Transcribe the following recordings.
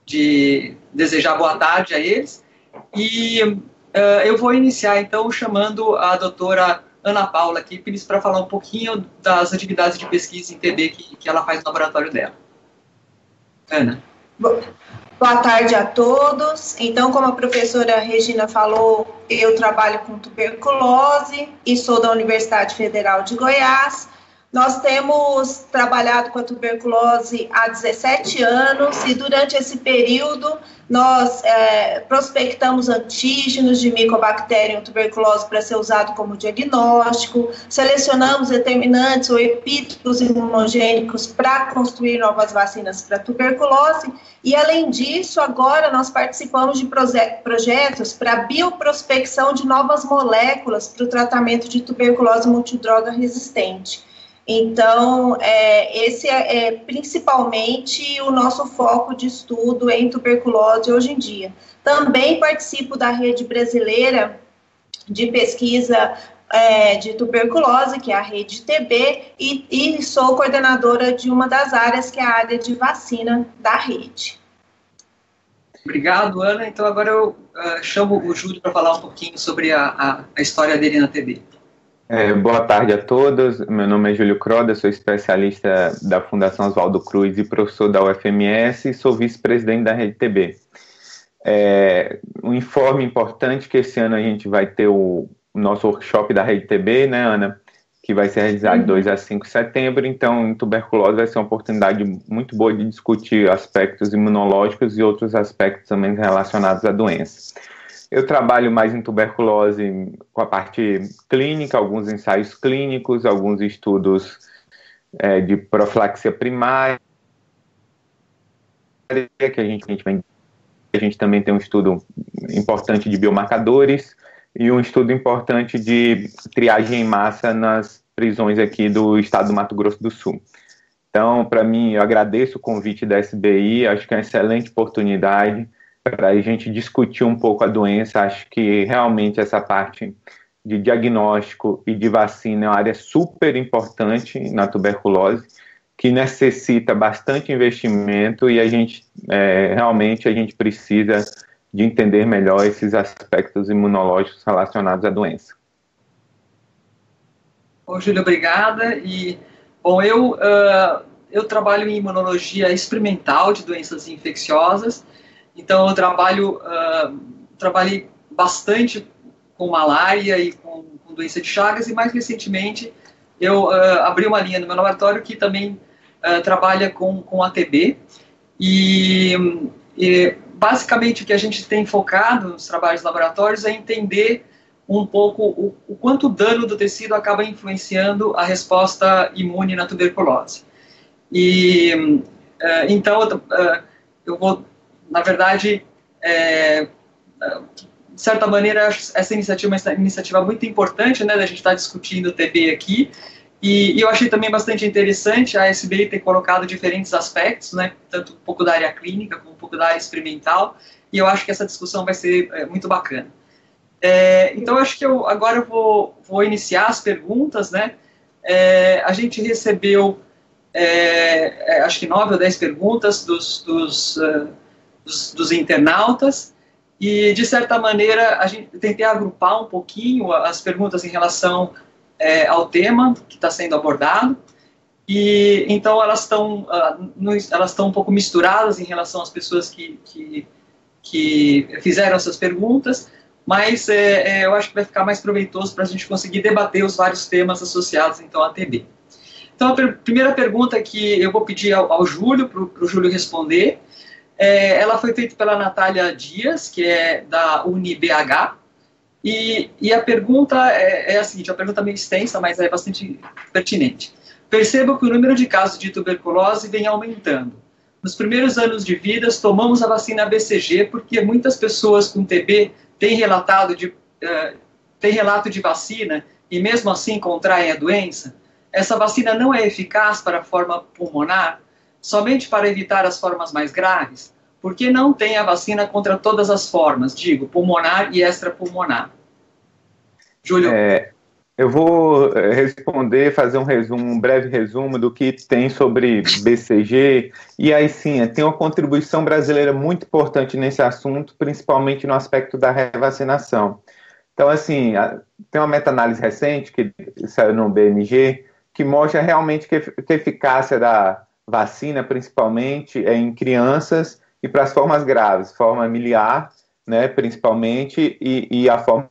de desejar boa tarde a eles. E eu vou iniciar, então, chamando a doutora Ana Paula Kipnis para falar um pouquinho das atividades de pesquisa em TB que ela faz no laboratório dela. Ana. Boa tarde a todos. Então, como a professora Regina falou, eu trabalho com tuberculose e sou da Universidade Federal de Goiás. Nós temos trabalhado com a tuberculose há 17 anos e durante esse período nós prospectamos antígenos de Mycobacterium tuberculose para ser usado como diagnóstico, selecionamos determinantes ou epítopos imunogênicos para construir novas vacinas para tuberculose e, além disso, agora nós participamos de projetos para bioprospecção de novas moléculas para o tratamento de tuberculose multidroga resistente. Então, esse é principalmente o nosso foco de estudo em tuberculose hoje em dia. Também participo da rede brasileira de pesquisa de tuberculose, que é a rede TB, e sou coordenadora de uma das áreas, que é a área de vacina da rede. Obrigado, Ana. Então, agora eu chamo o Júlio para falar um pouquinho sobre a história dele na TB. Boa tarde a todos, meu nome é Júlio Croda, sou especialista da Fundação Oswaldo Cruz e professor da UFMS e sou vice-presidente da Rede TB. Um informe importante que esse ano a gente vai ter o nosso workshop da Rede TB, né, Ana, que vai ser realizado de 2 a 5 de setembro, então em tuberculose vai ser uma oportunidade muito boa de discutir aspectos imunológicos e outros aspectos também relacionados à doença. Eu trabalho mais em tuberculose com a parte clínica, alguns ensaios clínicos, alguns estudos de profilaxia primária, que a gente também tem um estudo importante de biomarcadores e um estudo importante de triagem em massa nas prisões aqui do estado do Mato Grosso do Sul. Então, para mim, eu agradeço o convite da SBI, acho que é uma excelente oportunidade para a gente discutir um pouco a doença. Acho que realmente essa parte de diagnóstico e de vacina é uma área super importante na tuberculose, que necessita bastante investimento e realmente a gente precisa de entender melhor esses aspectos imunológicos relacionados à doença. Bom, Júlio, obrigada. Bom, eu trabalho em imunologia experimental de doenças infecciosas. Então, eu trabalhei bastante com malária e com doença de Chagas, e mais recentemente eu abri uma linha no meu laboratório que também trabalha com ATB. E basicamente o que a gente tem focado nos trabalhos laboratórios é entender um pouco o quanto o dano do tecido acaba influenciando a resposta imune na tuberculose. Então, eu vou, na verdade, de certa maneira, essa iniciativa é uma iniciativa muito importante, né, da gente estar discutindo TB aqui, e eu achei também bastante interessante a SBI ter colocado diferentes aspectos, né, tanto um pouco da área clínica como um pouco da área experimental, e eu acho que essa discussão vai ser muito bacana. Então, eu acho que agora eu vou iniciar as perguntas, né. A gente recebeu, acho que 9 ou 10 perguntas dos internautas, e de certa maneira a gente tentei agrupar um pouquinho as perguntas em relação ao tema que está sendo abordado, e então elas estão um pouco misturadas em relação às pessoas que fizeram essas perguntas, mas eu acho que vai ficar mais proveitoso para a gente conseguir debater os vários temas associados então à TB. Então, a primeira pergunta que eu vou pedir ao Júlio, para o Júlio responder, ela foi feita pela Natália Dias, que é da UniBH, e a pergunta é a seguinte, a pergunta é meio extensa, mas é bastante pertinente. Percebo que o número de casos de tuberculose vem aumentando. Nos primeiros anos de vida, tomamos a vacina BCG porque muitas pessoas com TB têm relato de vacina e mesmo assim contraem a doença. Essa vacina não é eficaz para a forma pulmonar, somente para evitar as formas mais graves? Por que não tem a vacina contra todas as formas, digo, pulmonar e extrapulmonar? Júlio? Eu vou responder, fazer um breve resumo do que tem sobre BCG, e aí sim, tem uma contribuição brasileira muito importante nesse assunto, principalmente no aspecto da revacinação. Então, assim, tem uma meta-análise recente que saiu no BMG, que mostra realmente que a eficácia da vacina, principalmente, é em crianças e para as formas graves, forma miliar, né, principalmente, e a forma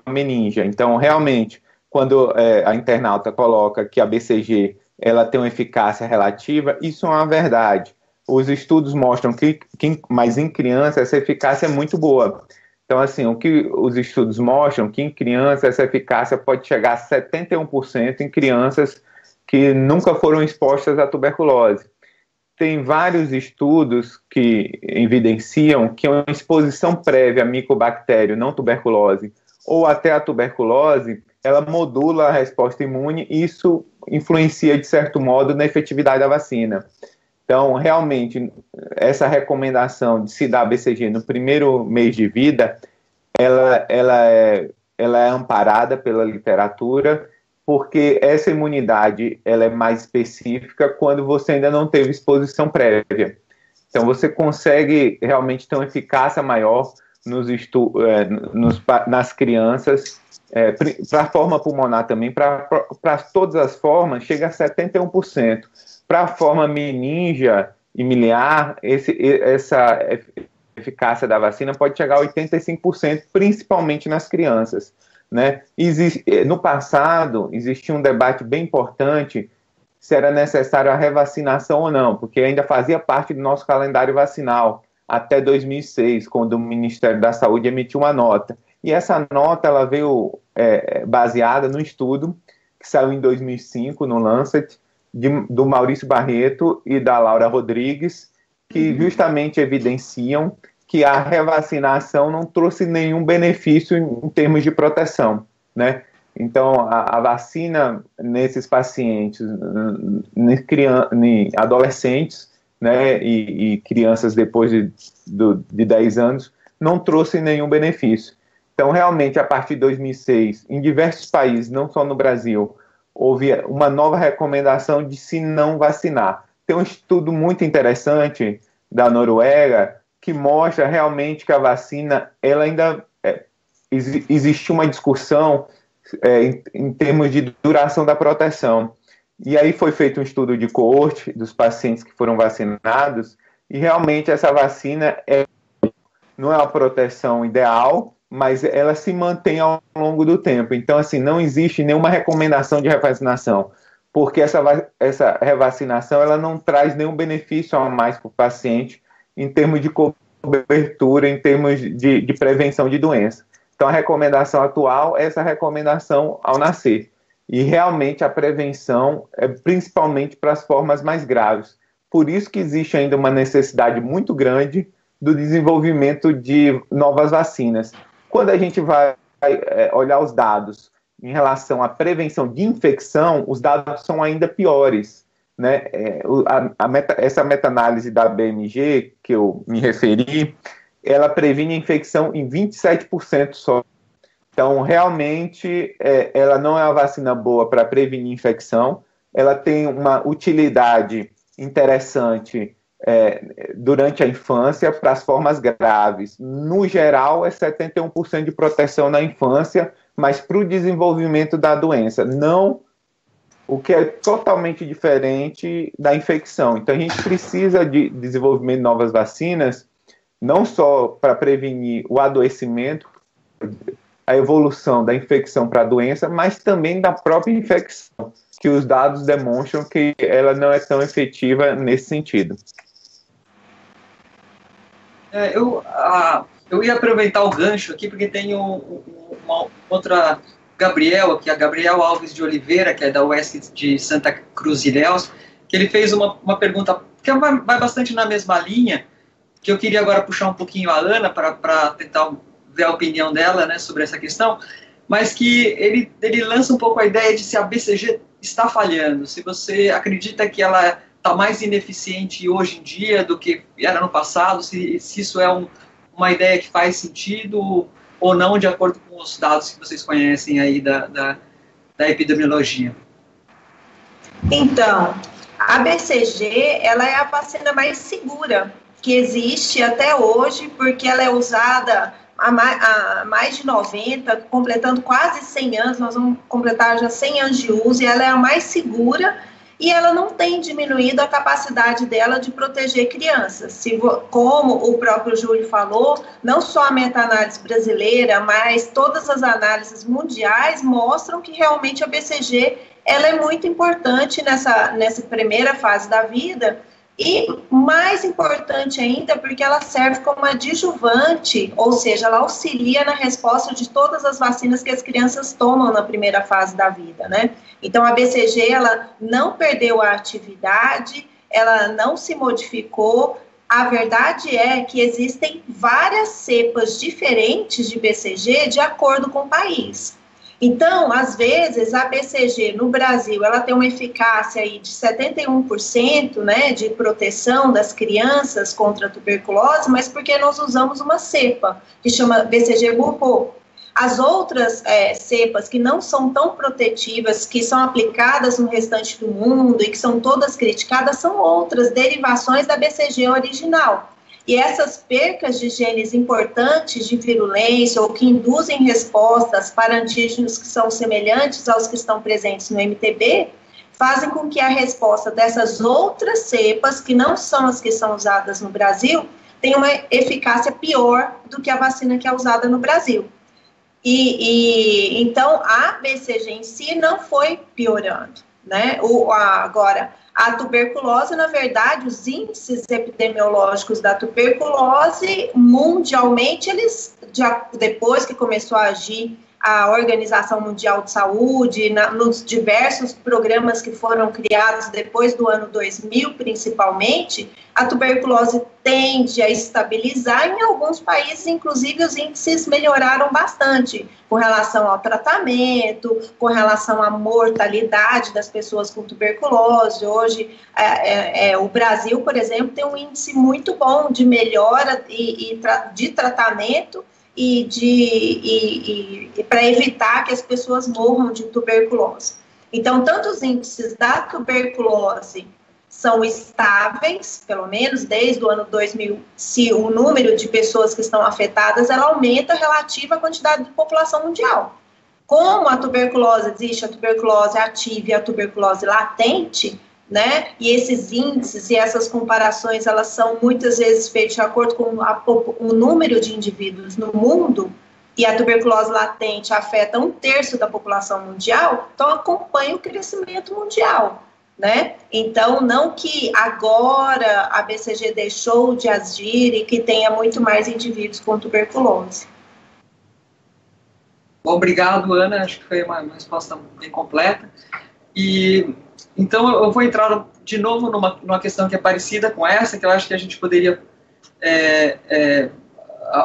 meningia. Então, realmente, quando a internauta coloca que a BCG ela tem uma eficácia relativa, isso é uma verdade. Os estudos mostram mas em criança essa eficácia é muito boa. Então, assim, o que os estudos mostram que em crianças essa eficácia pode chegar a 71% em crianças que nunca foram expostas à tuberculose. Tem vários estudos que evidenciam que uma exposição prévia a micobactério não tuberculose ou até a tuberculose, ela modula a resposta imune e isso influencia, de certo modo, na efetividade da vacina. Então, realmente, essa recomendação de se dar BCG no primeiro mês de vida, ela é amparada pela literatura, porque essa imunidade ela é mais específica quando você ainda não teve exposição prévia. Então, você consegue realmente ter uma eficácia maior nas crianças, para a forma pulmonar também, para todas as formas, chega a 71%. Para a forma meningia e miliar, essa eficácia da vacina pode chegar a 85%, principalmente nas crianças, né? No passado, existia um debate bem importante se era necessário a revacinação ou não, porque ainda fazia parte do nosso calendário vacinal até 2006, quando o Ministério da Saúde emitiu uma nota. E essa nota ela veio baseada no estudo que saiu em 2005 no Lancet, do Maurício Barreto e da Laura Rodrigues, que justamente evidenciam que a revacinação não trouxe nenhum benefício em termos de proteção, né? Então, a vacina nesses pacientes, em adolescentes, né, e crianças depois de 10 anos, não trouxe nenhum benefício. Então, realmente, a partir de 2006, em diversos países, não só no Brasil, houve uma nova recomendação de se não vacinar. Tem um estudo muito interessante da Noruega que mostra realmente que a vacina, ela ainda existe uma discussão em termos de duração da proteção. E aí foi feito um estudo de coorte dos pacientes que foram vacinados e realmente essa vacina não é uma proteção ideal, mas ela se mantém ao longo do tempo. Então, assim, não existe nenhuma recomendação de revacinação, porque essa revacinação ela não traz nenhum benefício a mais para o paciente em termos de cobertura, em termos de prevenção de doença. Então, a recomendação atual é essa recomendação ao nascer. E, realmente, a prevenção é principalmente para as formas mais graves. Por isso que existe ainda uma necessidade muito grande do desenvolvimento de novas vacinas. Quando a gente vai olhar os dados em relação à prevenção de infecção, os dados são ainda piores, né? Essa meta-análise da BMG, que eu me referi, ela previne a infecção em 27% só. Então, realmente, ela não é uma vacina boa para prevenir infecção, ela tem uma utilidade interessante durante a infância para as formas graves. No geral, é 71% de proteção na infância, mas para o desenvolvimento da doença, não o que é totalmente diferente da infecção. Então, a gente precisa de desenvolvimento de novas vacinas, não só para prevenir o adoecimento, a evolução da infecção para a doença, mas também da própria infecção, que os dados demonstram que ela não é tão efetiva nesse sentido. Eu ia aproveitar o gancho aqui, porque tem uma outra Gabriel, que é a Gabriel Alves de Oliveira, que é da UESC de Santa Cruz Ilhéus, que ele fez uma pergunta que vai bastante na mesma linha, que eu queria agora puxar um pouquinho a Ana para tentar ver a opinião dela, né, sobre essa questão, mas que ele lança um pouco a ideia de se a BCG está falhando, se você acredita que ela está mais ineficiente hoje em dia do que era no passado, se isso é uma ideia que faz sentido ou não, de acordo com os dados que vocês conhecem aí da epidemiologia? Então, a BCG, ela é a vacina mais segura que existe até hoje, porque ela é usada há mais de 90, completando quase 100 anos, nós vamos completar já 100 anos de uso, e ela é a mais segura, e ela não tem diminuído a capacidade dela de proteger crianças. Como o próprio Júlio falou, não só a meta-análise brasileira, mas todas as análises mundiais mostram que realmente a BCG ela é muito importante nessa primeira fase da vida, e mais importante ainda porque ela serve como adjuvante, ou seja, ela auxilia na resposta de todas as vacinas que as crianças tomam na primeira fase da vida, né? Então, a BCG, ela não perdeu a atividade, ela não se modificou. A verdade é que existem várias cepas diferentes de BCG de acordo com o país. Então, às vezes, a BCG no Brasil, ela tem uma eficácia aí de 71%, né, de proteção das crianças contra a tuberculose, mas porque nós usamos uma cepa, que chama BCG Burpo. As outras cepas que não são tão protetivas, que são aplicadas no restante do mundo e que são todas criticadas, são outras derivações da BCG original. E essas percas de genes importantes de virulência ou que induzem respostas para antígenos que são semelhantes aos que estão presentes no MTB, fazem com que a resposta dessas outras cepas, que não são as que são usadas no Brasil, tenha uma eficácia pior do que a vacina que é usada no Brasil. Então, a BCG em si não foi piorando, né? Agora, a tuberculose, na verdade, os índices epidemiológicos da tuberculose, mundialmente, eles, depois que começou a agir a Organização Mundial de Saúde, nos diversos programas que foram criados depois do ano 2000, principalmente, a tuberculose tende a estabilizar. Em alguns países, inclusive, os índices melhoraram bastante com relação ao tratamento, com relação à mortalidade das pessoas com tuberculose. Hoje, o Brasil, por exemplo, tem um índice muito bom de melhora de tratamento e para evitar que as pessoas morram de tuberculose. Então, tanto os índices da tuberculose são estáveis, pelo menos desde o ano 2000, se o número de pessoas que estão afetadas, ela aumenta relativa à quantidade de população mundial. Como a tuberculose existe, a tuberculose ativa e a tuberculose latente, né? E esses índices e essas comparações, elas são muitas vezes feitas de acordo com o número de indivíduos no mundo, e a tuberculose latente afeta 1/3 da população mundial, então acompanha o crescimento mundial, né? Então, não que agora a BCG deixou de agir e que tenha muito mais indivíduos com tuberculose. Obrigado, Ana, acho que foi uma resposta bem completa. E então eu vou entrar de novo numa questão que é parecida com essa, que eu acho que a gente poderia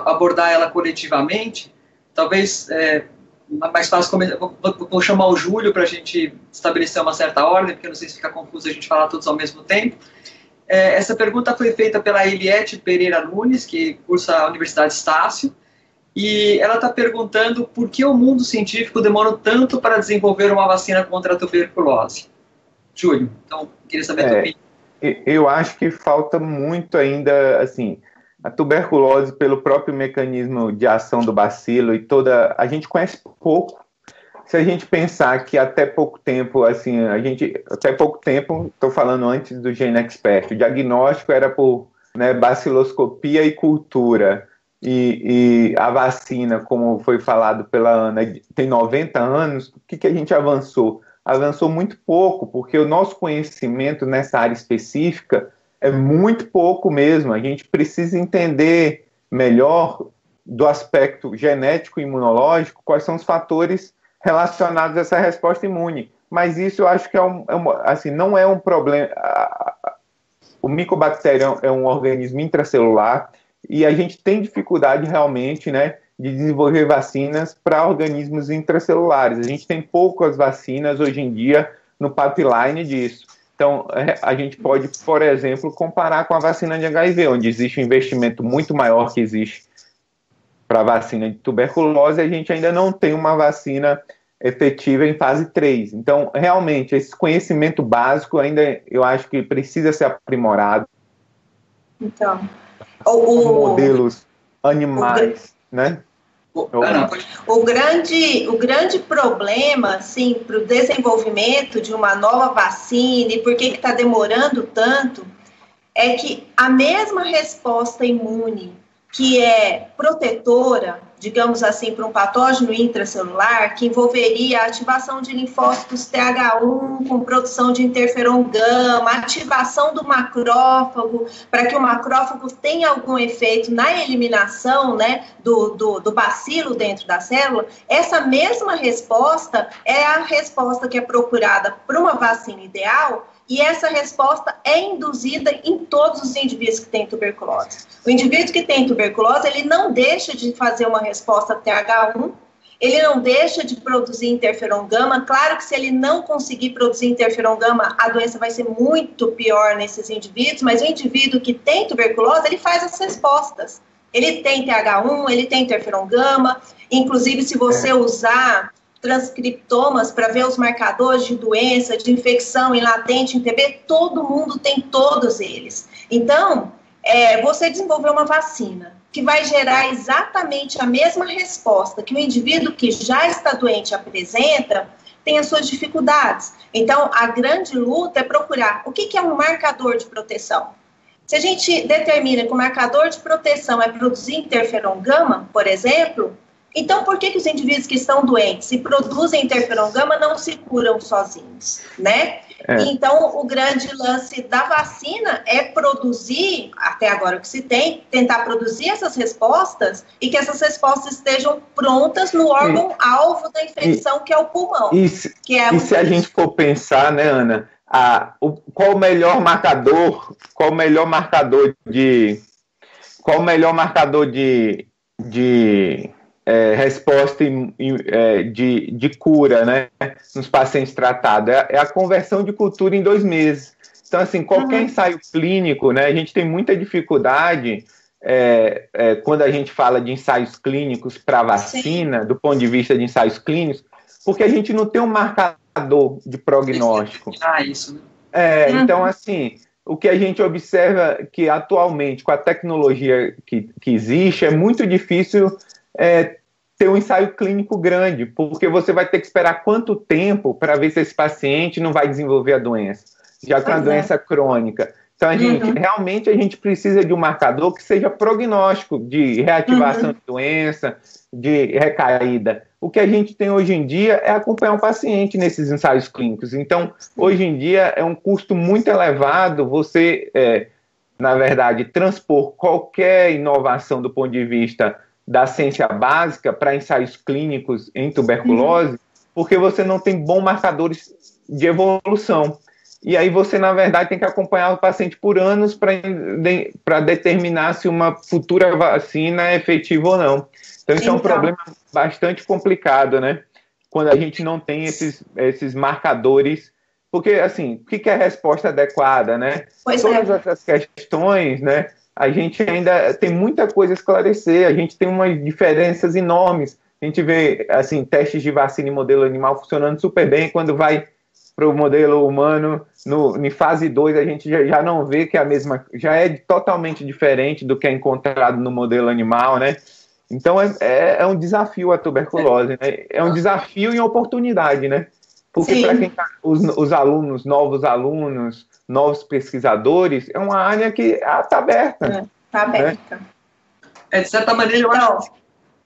abordar ela coletivamente. Talvez mais fácil começar. Vou chamar o Júlio para a gente estabelecer uma certa ordem, porque não sei se fica confuso a gente falar todos ao mesmo tempo. Essa pergunta foi feita pela Eliette Pereira Nunes, que cursa a Universidade Estácio, e ela está perguntando por que o mundo científico demorou tanto para desenvolver uma vacina contra a tuberculose. Júlio, então, queria saber a tua opinião. Eu acho que falta muito ainda, assim, a tuberculose, pelo próprio mecanismo de ação do bacilo e toda... A gente conhece pouco. Se a gente pensar que até pouco tempo, assim, até pouco tempo, estou falando antes do GeneXpert, o diagnóstico era por baciloscopia e cultura. E a vacina, como foi falado pela Ana, tem 90 anos, o que a gente avançou? Avançou muito pouco, porque o nosso conhecimento nessa área específica é muito pouco mesmo. A gente precisa entender melhor do aspecto genético e imunológico quais são os fatores relacionados a essa resposta imune. Mas isso eu acho que assim, não é um problema. O micobactério é um organismo intracelular e a gente tem dificuldade realmente, de desenvolver vacinas para organismos intracelulares. A gente tem poucas vacinas hoje em dia no pipeline disso. Então, a gente pode, por exemplo, comparar com a vacina de HIV, onde existe um investimento muito maior que existe para a vacina de tuberculose, a gente ainda não tem uma vacina efetiva em fase 3. Então, realmente, esse conhecimento básico ainda eu acho que precisa ser aprimorado. Então, modelos animais, né? O grande problema, assim, para o desenvolvimento de uma nova vacina e por que está demorando tanto, é que a mesma resposta imune que é protetora, digamos assim, para um patógeno intracelular, que envolveria a ativação de linfócitos TH1 com produção de interferon gama, ativação do macrófago, para que o macrófago tenha algum efeito na eliminação, né, do bacilo dentro da célula, essa mesma resposta é a resposta que é procurada para uma vacina ideal, e essa resposta é induzida em todos os indivíduos que têm tuberculose. O indivíduo que tem tuberculose, ele não deixa de fazer uma resposta TH1, ele não deixa de produzir interferon gama. Claro que se ele não conseguir produzir interferon gama, a doença vai ser muito pior nesses indivíduos, mas o indivíduo que tem tuberculose, ele faz as respostas. Ele tem TH1, ele tem interferon gama, inclusive se você usar transcriptomas para ver os marcadores de doença, de infecção em latente, em TB, todo mundo tem todos eles. Então, você desenvolveu uma vacina que vai gerar exatamente a mesma resposta que o indivíduo que já está doente apresenta, tem as suas dificuldades. Então, a grande luta é procurar o que é um marcador de proteção. Se a gente determina que o marcador de proteção é produzir interferon gama, por exemplo, então, por que os indivíduos que estão doentes e produzem interferon gama não se curam sozinhos, né? Então, o grande lance da vacina é produzir, até agora o que se tem, tentar produzir essas respostas e que essas respostas estejam prontas no órgão-alvo da infecção, que é o pulmão. E se a gente for pensar, né, Ana, qual o melhor marcador de resposta de cura, né, nos pacientes tratados? É a conversão de cultura em 2 meses. Então, assim, qualquer ensaio clínico, né, a gente tem muita dificuldade quando a gente fala de ensaios clínicos para vacina, do ponto de vista de ensaios clínicos, porque a gente não tem um marcador de prognóstico. Isso, né? Então, assim, o que a gente observa é que atualmente, com a tecnologia que existe, é muito difícil ter um ensaio clínico grande, porque você vai ter que esperar quanto tempo para ver se esse paciente não vai desenvolver a doença, já que é uma doença crônica. Então, realmente a gente precisa de um marcador que seja prognóstico de reativação de doença, de recaída. O que a gente tem hoje em dia é acompanhar um paciente nesses ensaios clínicos. Então, hoje em dia é um custo muito elevado você, na verdade, transpor qualquer inovação do ponto de vista da ciência básica para ensaios clínicos em tuberculose, porque você não tem bons marcadores de evolução. E aí você, na verdade, tem que acompanhar o paciente por anos para determinar se uma futura vacina é efetiva ou não. Então, isso é um problema bastante complicado, né? Quando a gente não tem esses marcadores. Porque, assim, o que é a resposta adequada, né? Todas essas questões, né? A gente ainda tem muita coisa a esclarecer, a gente tem umas diferenças enormes. A gente vê, assim, testes de vacina em modelo animal funcionando super bem, quando vai para o modelo humano, em fase 2, a gente já não vê que é a mesma, já é totalmente diferente do que é encontrado no modelo animal, né? Então, é um desafio a tuberculose, né? É um desafio e oportunidade, né? Porque para quem os alunos, novos pesquisadores, é uma área que está aberta. Está aberta. Né? De certa maneira,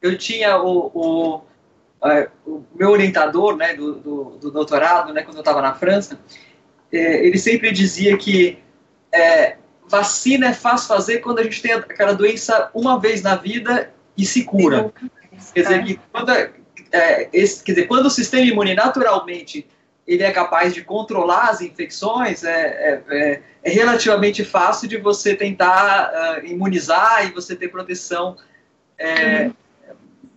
eu tinha o meu orientador, né, do doutorado, né, quando eu estava na França, ele sempre dizia que vacina é fácil fazer quando a gente tem aquela doença uma vez na vida e se cura. Quer dizer, que quando o sistema imune naturalmente ele é capaz de controlar as infecções, é relativamente fácil de você tentar imunizar e você ter proteção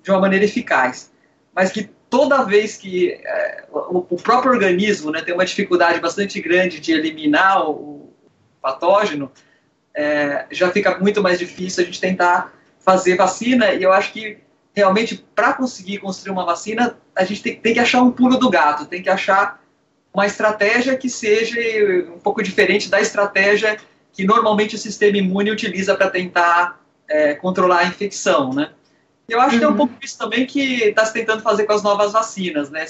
de uma maneira eficaz. Mas que toda vez que o próprio organismo, né, tem uma dificuldade bastante grande de eliminar o patógeno, já fica muito mais difícil a gente tentar fazer vacina, e eu acho que realmente, para conseguir construir uma vacina, a gente tem que achar um pulo do gato, tem que achar uma estratégia que seja um pouco diferente da estratégia que normalmente o sistema imune utiliza para tentar controlar a infecção, né? Eu acho que é um pouco isso também que está se tentando fazer com as novas vacinas, né?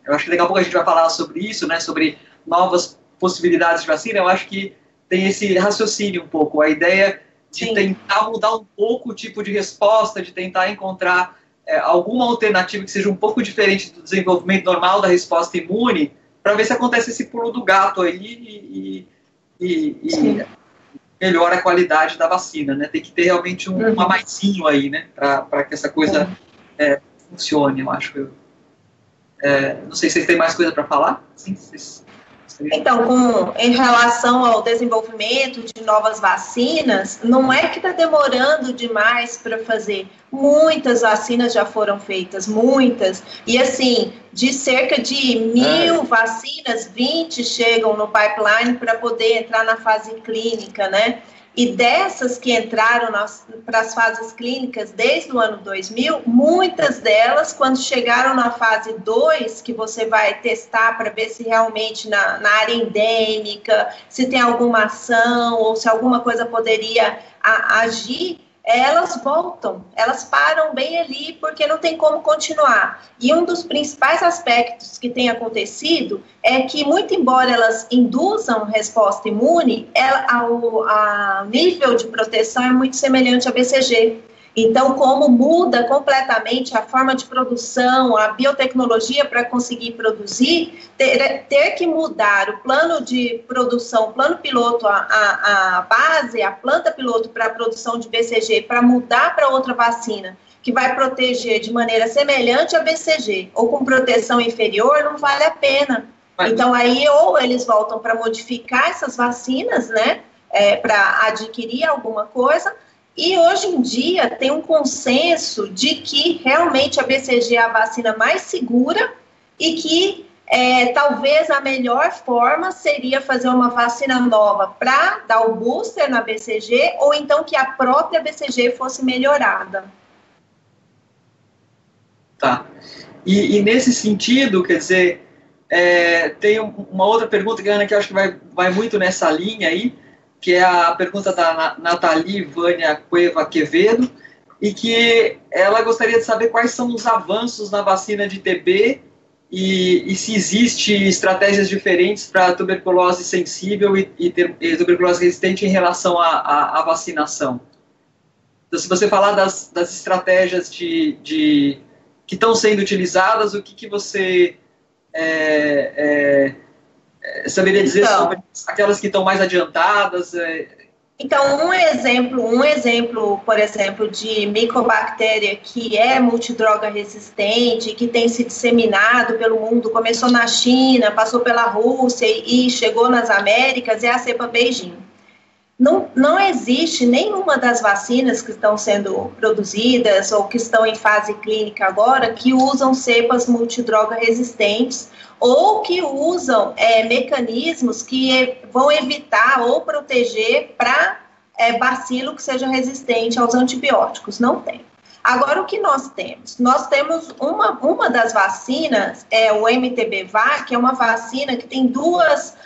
Eu acho que daqui a pouco a gente vai falar sobre isso, né? Sobre novas possibilidades de vacina. Eu acho que tem esse raciocínio um pouco, a ideia de tentar mudar um pouco o tipo de resposta, de tentar encontrar alguma alternativa que seja um pouco diferente do desenvolvimento normal da resposta imune, para ver se acontece esse pulo do gato aí e melhora a qualidade da vacina, né? Tem que ter realmente um a maisinho aí, né? Para que essa coisa funcione, eu acho. Não sei se vocês têm mais coisa para falar. Sim, então, em relação ao desenvolvimento de novas vacinas, não é que está demorando demais para fazer. Muitas vacinas já foram feitas, muitas. E, assim, de cerca de 1.000 vacinas, 20 chegam no pipeline para poder entrar na fase clínica, né? E dessas que entraram para as fases clínicas desde o ano 2000, muitas delas, quando chegaram na fase 2, que você vai testar para ver se realmente na área endêmica, se tem alguma ação ou se alguma coisa poderia agir, elas voltam, elas param bem ali porque não tem como continuar. E um dos principais aspectos que tem acontecido é que, muito embora elas induzam resposta imune, o nível de proteção é muito semelhante à BCG. Então, como muda completamente a forma de produção, a biotecnologia para conseguir produzir, ter que mudar o plano de produção, o plano piloto, a base, a planta piloto para a produção de BCG, para mudar para outra vacina, que vai proteger de maneira semelhante à BCG, ou com proteção inferior, não vale a pena. Então, aí, ou eles voltam para modificar essas vacinas, né, para adquirir alguma coisa. E hoje em dia tem um consenso de que realmente a BCG é a vacina mais segura e que talvez a melhor forma seria fazer uma vacina nova para dar o booster na BCG, ou então que a própria BCG fosse melhorada. Tá. E nesse sentido, quer dizer, tem uma outra pergunta, Ana, que eu acho que vai muito nessa linha aí, que é a pergunta da Nathalie Vânia Cueva Quevedo, e que ela gostaria de saber quais são os avanços na vacina de TB e se existem estratégias diferentes para tuberculose sensível e tuberculose resistente em relação à vacinação. Então, se você falar das estratégias que estão sendo utilizadas, o que você saberia dizer sobre aquelas que estão mais adiantadas? Então, um exemplo, por exemplo, de micobactéria que é multidroga resistente, que tem se disseminado pelo mundo, começou na China, passou pela Rússia e chegou nas Américas, é a cepa Beijing. Não existe nenhuma das vacinas que estão sendo produzidas ou que estão em fase clínica agora que usam cepas multidroga resistentes ou que usam mecanismos que vão evitar ou proteger para bacilo que seja resistente aos antibióticos. Não tem. Agora, o que nós temos? Nós temos uma das vacinas, o MTBVAC, que é uma vacina que tem duas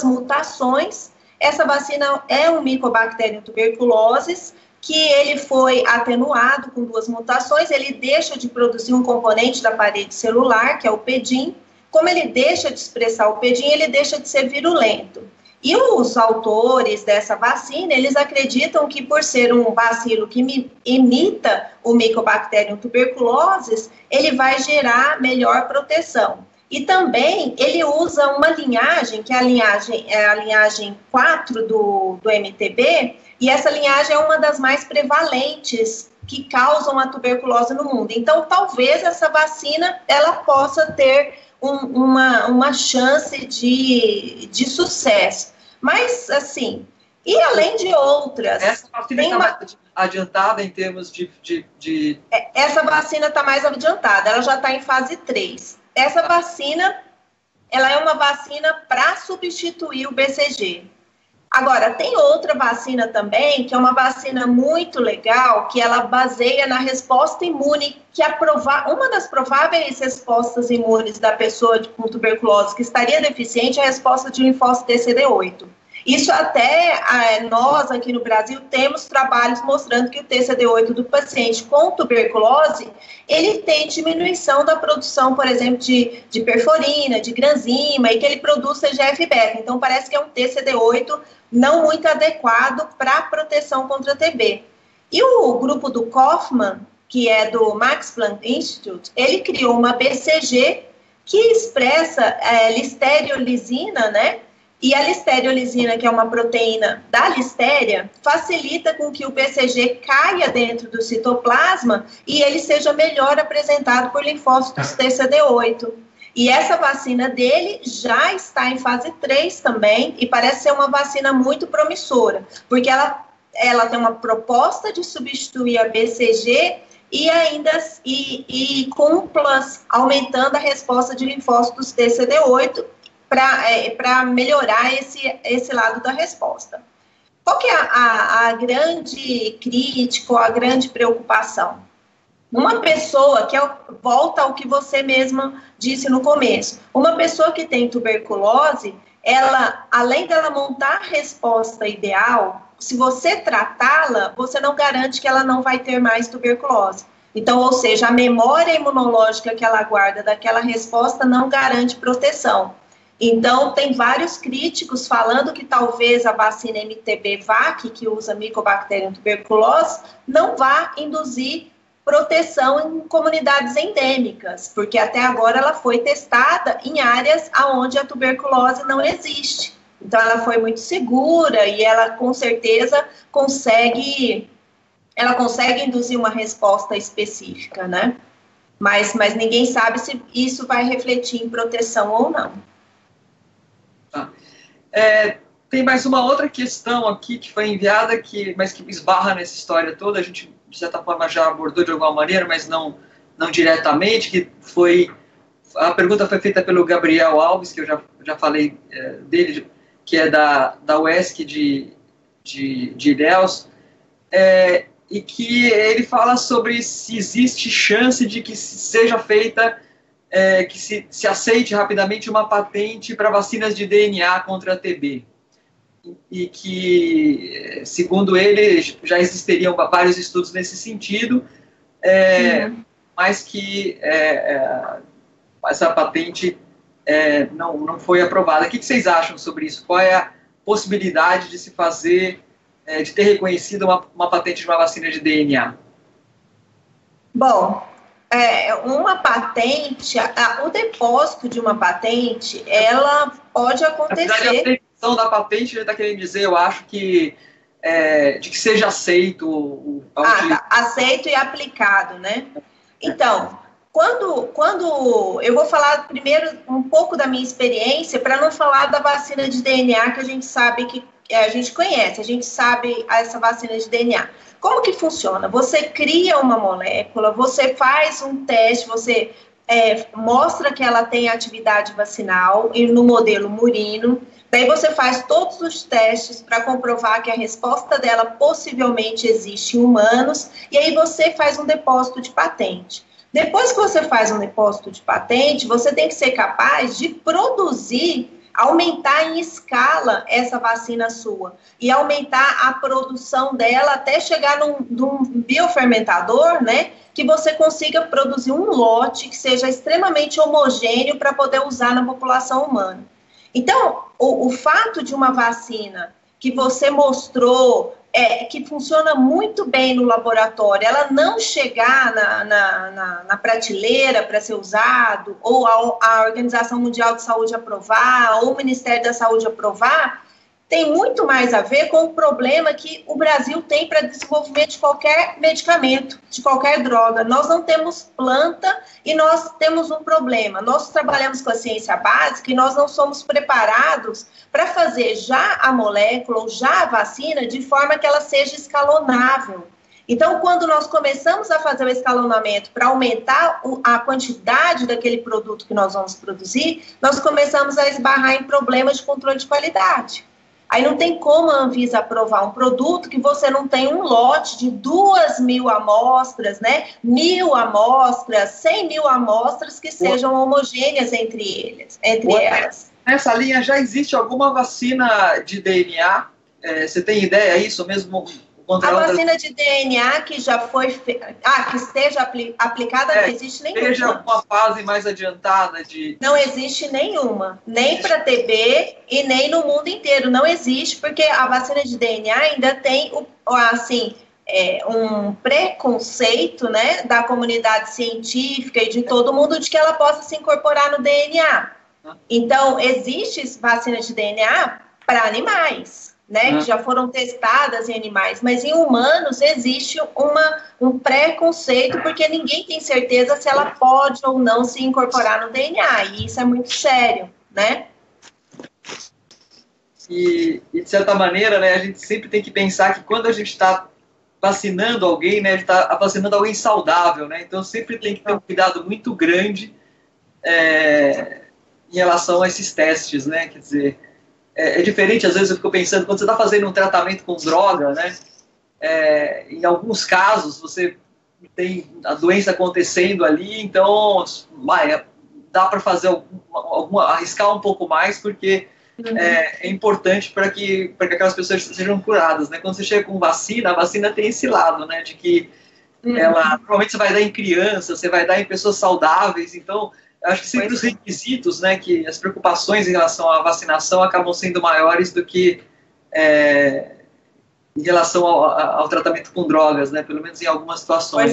mutações. Essa vacina é um Mycobacterium tuberculosis, que ele foi atenuado com duas mutações, ele deixa de produzir um componente da parede celular, que é o PEDIN. Como ele deixa de expressar o PEDIN, ele deixa de ser virulento. E os autores dessa vacina, eles acreditam que por ser um bacilo que imita o Mycobacterium tuberculosis, ele vai gerar melhor proteção. E também ele usa uma linhagem, que é a linhagem 4 do MTB, e essa linhagem é uma das mais prevalentes que causam a tuberculose no mundo. Então, talvez essa vacina ela possa ter uma chance de sucesso. Mas, assim, e além de outras... Essa vacina está mais adiantada em termos de... Essa vacina está mais adiantada, ela já está em fase 3. Essa vacina, ela é uma vacina para substituir o BCG. Agora, tem outra vacina também, que é uma vacina muito legal, que ela baseia na resposta imune, que uma das prováveis respostas imunes da pessoa com tuberculose que estaria deficiente é a resposta de linfócito TCD8. Isso até nós aqui no Brasil temos trabalhos mostrando que o TCD8 do paciente com tuberculose, ele tem diminuição da produção, por exemplo, de perforina, de granzima, e que ele produz TGF-beta. Então, parece que é um TCD8 não muito adequado para proteção contra TB. E o grupo do Kaufman, que é do Max Planck Institute, ele criou uma BCG que expressa listeriolizina, né? E a listeriolizina, que é uma proteína da listéria, facilita com que o BCG caia dentro do citoplasma e ele seja melhor apresentado por linfócitos TCD8. E essa vacina dele já está em fase 3 também, e parece ser uma vacina muito promissora, porque ela tem uma proposta de substituir a BCG e ainda com um plus, aumentando a resposta de linfócitos TCD8 para melhorar esse lado da resposta. Qual que é a grande crítica, a grande preocupação? Uma pessoa, volta ao que você mesma disse no começo, uma pessoa que tem tuberculose, ela, além dela montar a resposta ideal, se você tratá-la, você não garante que ela não vai ter mais tuberculose. Então, ou seja, a memória imunológica que ela guarda daquela resposta não garante proteção. Então, tem vários críticos falando que talvez a vacina MTB-VAC, que usa Mycobacterium tuberculose, não vá induzir proteção em comunidades endêmicas, porque até agora ela foi testada em áreas onde a tuberculose não existe. Então, ela foi muito segura e ela, com certeza, consegue induzir uma resposta específica, né? Mas ninguém sabe se isso vai refletir em proteção ou não. Tem mais uma outra questão aqui que foi enviada, mas que esbarra nessa história toda. A gente, de certa forma, já abordou de alguma maneira, mas não diretamente, que a pergunta foi feita pelo Gabriel Alves, que eu já falei dele, que é da UESC de Ilhéus, e que ele fala sobre se existe chance de que seja feita, que se aceite rapidamente uma patente para vacinas de DNA contra a TB. E que, segundo ele, já existiriam vários estudos nesse sentido, mas que essa patente não foi aprovada. O que vocês acham sobre isso? Qual é a possibilidade de se fazer, de ter reconhecido uma patente de uma vacina de DNA? Bom, uma patente, o depósito de uma patente, ela pode acontecer... Na verdade, a da patente, ele está querendo dizer, eu acho que de que seja aceito... aceito e aplicado, né? Então, quando eu vou falar primeiro um pouco da minha experiência, para não falar da vacina de DNA que a gente sabe que a gente conhece, a gente sabe essa vacina de DNA. Como que funciona? Você cria uma molécula, você faz um teste, você mostra que ela tem atividade vacinal e no modelo murino, daí você faz todos os testes para comprovar que a resposta dela possivelmente existe em humanos, e aí você faz um depósito de patente. Depois que você faz um depósito de patente, você tem que ser capaz de produzir, aumentar em escala essa vacina sua e aumentar a produção dela até chegar num biofermentador, né, que você consiga produzir um lote que seja extremamente homogêneo para poder usar na população humana. Então, o fato de uma vacina que você mostrou que funciona muito bem no laboratório, ela não chegar na prateleira para ser usado, ou a Organização Mundial de Saúde aprovar, ou o Ministério da Saúde aprovar, tem muito mais a ver com o problema que o Brasil tem para desenvolvimento de qualquer medicamento, de qualquer droga. Nós não temos planta e nós temos um problema. Nós trabalhamos com a ciência básica e nós não somos preparados para fazer já a molécula ou já a vacina de forma que ela seja escalonável. Então, quando nós começamos a fazer o escalonamento para aumentar a quantidade daquele produto que nós vamos produzir, nós começamos a esbarrar em problemas de controle de qualidade. Aí não tem como a Anvisa aprovar um produto que você não tem um lote de 2.000 amostras, né? 1.000 amostras, 100.000 amostras que sejam homogêneas entre elas. Nessa linha, já existe alguma vacina de DNA? Você tem ideia disso mesmo? A vacina de DNA que já foi que esteja aplicada, não existe nenhuma. Seja uma fase mais adiantada de... Não existe nenhuma, nem para TB e nem no mundo inteiro, não existe, porque a vacina de DNA ainda tem, um preconceito, né, da comunidade científica e de todo mundo de que ela possa se incorporar no DNA. Então, existe vacina de DNA para animais, né, que já foram testadas em animais, mas em humanos existe um preconceito, porque ninguém tem certeza se ela pode ou não se incorporar no DNA, e isso é muito sério, né? E de certa maneira, né, a gente sempre tem que pensar que quando a gente está vacinando alguém, né, a gente está vacinando alguém saudável, né, então sempre tem que ter um cuidado muito grande em relação a esses testes, né, quer dizer... É diferente, às vezes eu fico pensando, quando você está fazendo um tratamento com droga, né, em alguns casos você tem a doença acontecendo ali, então dá para fazer arriscar um pouco mais, porque é importante para que aquelas pessoas sejam curadas, né? Quando você chega com vacina, a vacina tem esse lado, né, de que provavelmente você vai dar em crianças, você vai dar em pessoas saudáveis, então... Acho que sempre os requisitos, né, que as preocupações em relação à vacinação acabam sendo maiores do que em relação ao tratamento com drogas, né, pelo menos em algumas situações.